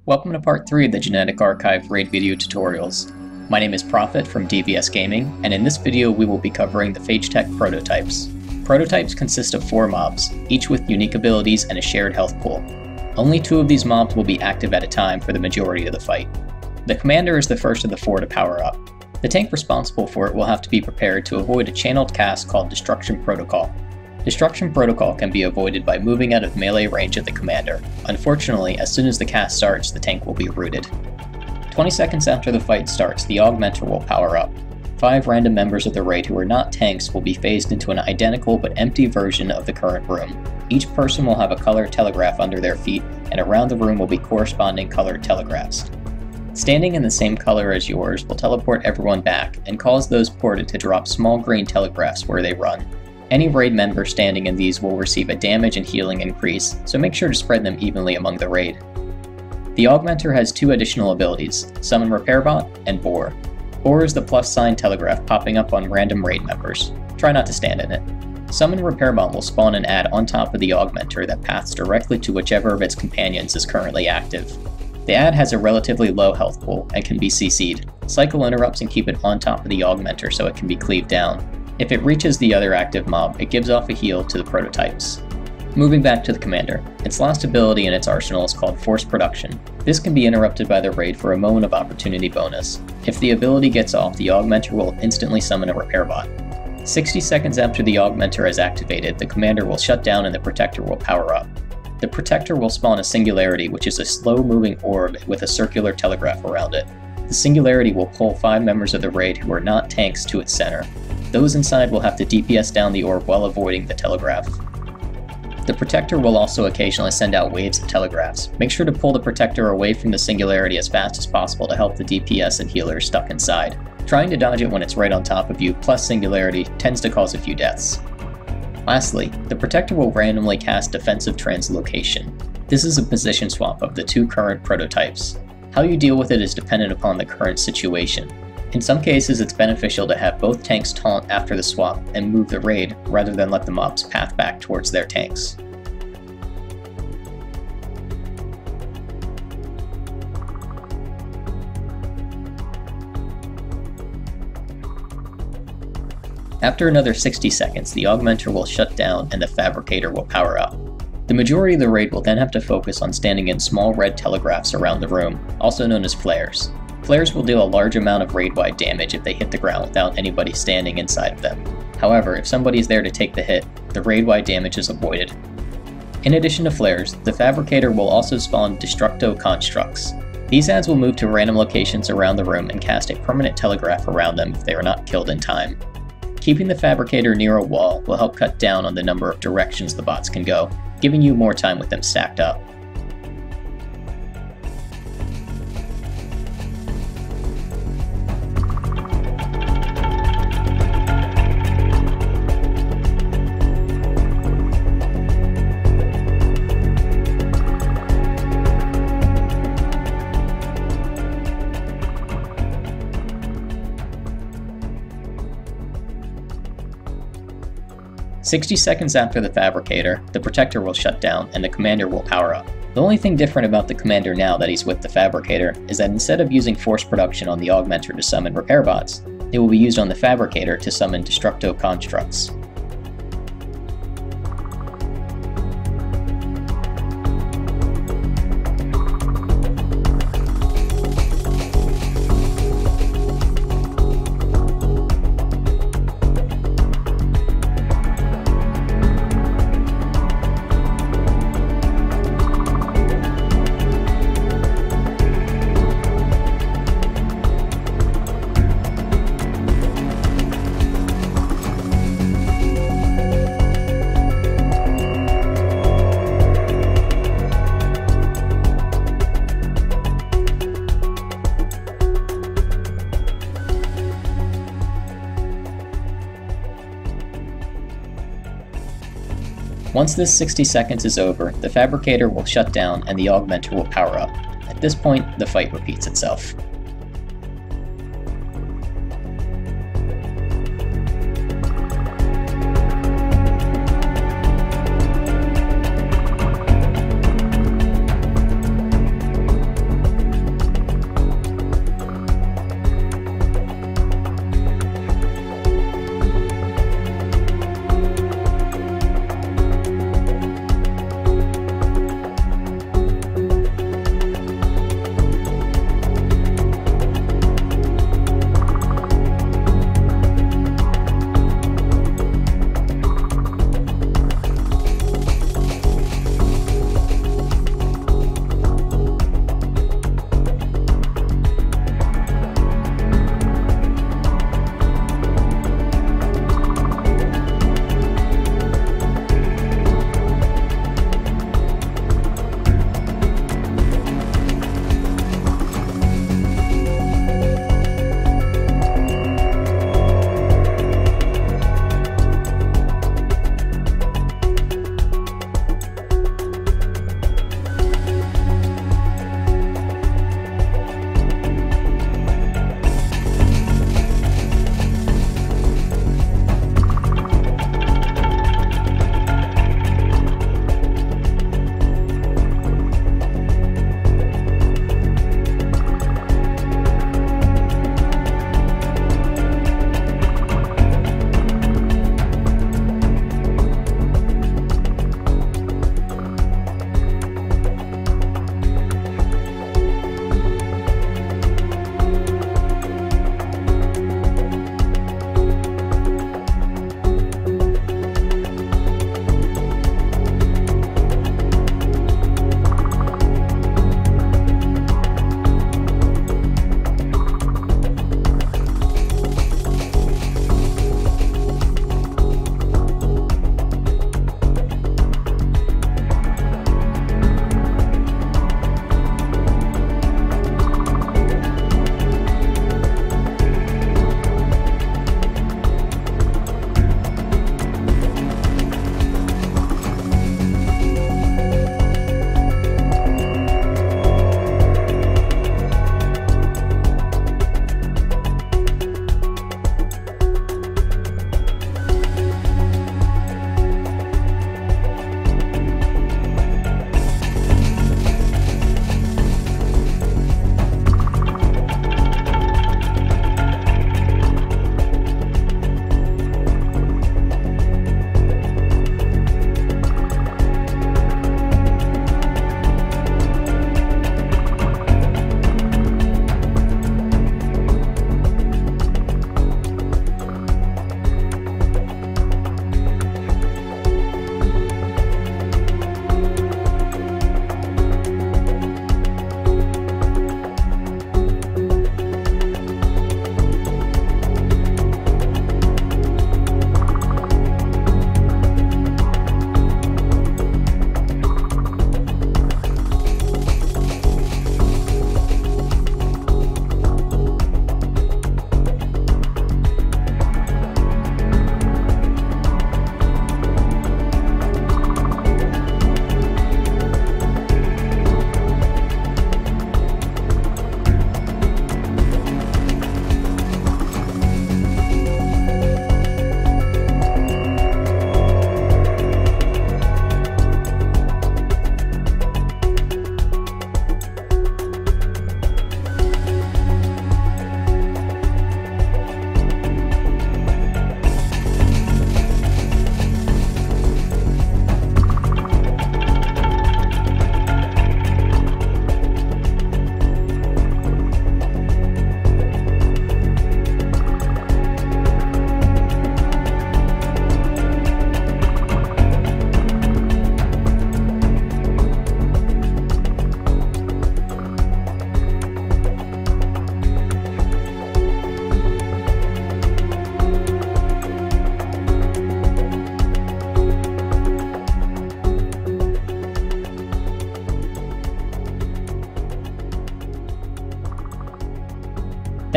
Welcome to part 3 of the Genetic Archive raid video tutorials. My name is Prophet from DVS Gaming, and in this video we will be covering the Phagetech prototypes. Prototypes consist of 4 mobs, each with unique abilities and a shared health pool. Only 2 of these mobs will be active at a time for the majority of the fight. The commander is the first of the 4 to power up. The tank responsible for it will have to be prepared to avoid a channeled cast called Destruction Protocol. Destruction Protocol can be avoided by moving out of melee range of the commander. Unfortunately, as soon as the cast starts, the tank will be rooted. 20 seconds after the fight starts, the Augmenter will power up. 5 random members of the raid who are not tanks will be phased into an identical but empty version of the current room. Each person will have a colored telegraph under their feet, and around the room will be corresponding colored telegraphs. Standing in the same color as yours will teleport everyone back, and cause those ported to drop small green telegraphs where they run. Any raid member standing in these will receive a damage and healing increase, so make sure to spread them evenly among the raid. The Augmenter has 2 additional abilities, Summon Repairbot and Bore. Bore is the plus sign telegraph popping up on random raid members. Try not to stand in it. Summon Repairbot will spawn an ad on top of the Augmenter that paths directly to whichever of its companions is currently active. The ad has a relatively low health pool and can be CC'd. Cycle interrupts and keep it on top of the Augmenter so it can be cleaved down. If it reaches the other active mob, it gives off a heal to the prototypes. Moving back to the commander, its last ability in its arsenal is called Forced Production. This can be interrupted by the raid for a moment of opportunity bonus. If the ability gets off, the Augmenter will instantly summon a Repairbot. 60 seconds after the Augmenter is activated, the commander will shut down and the Protector will power up. The Protector will spawn a Singularity, which is a slow-moving orb with a circular telegraph around it. The Singularity will pull 5 members of the raid who are not tanks to its center. Those inside will have to DPS down the orb while avoiding the telegraph. The Protector will also occasionally send out waves of telegraphs. Make sure to pull the Protector away from the Singularity as fast as possible to help the DPS and healers stuck inside. Trying to dodge it when it's right on top of you, plus Singularity, tends to cause a few deaths. Lastly, the Protector will randomly cast Defensive Translocation. This is a position swap of the 2 current prototypes. How you deal with it is dependent upon the current situation. In some cases, it's beneficial to have both tanks taunt after the swap and move the raid, rather than let the mobs path back towards their tanks. After another 60 seconds, the Augmenter will shut down and the Fabricator will power up. The majority of the raid will then have to focus on standing in small red telegraphs around the room, also known as flares. Flares will deal a large amount of raid-wide damage if they hit the ground without anybody standing inside of them. However, if somebody is there to take the hit, the raid-wide damage is avoided. In addition to flares, the Fabricator will also spawn Destructo Constructs. These ads will move to random locations around the room and cast a permanent telegraph around them if they are not killed in time. Keeping the Fabricator near a wall will help cut down on the number of directions the bots can go, giving you more time with them stacked up. "60 seconds after the Fabricator, the Protector will shut down and the Commander will power up. The only thing different about the Commander now that he's with the Fabricator is that instead of using Forced Production on the Augmenter to summon Repairbots, it will be used on the Fabricator to summon Destructo Constructs. Once this 60 seconds is over, the Fabricator will shut down and the Augmenter will power up. At this point, the fight repeats itself.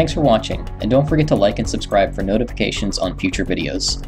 Thanks for watching, and don't forget to like and subscribe for notifications on future videos.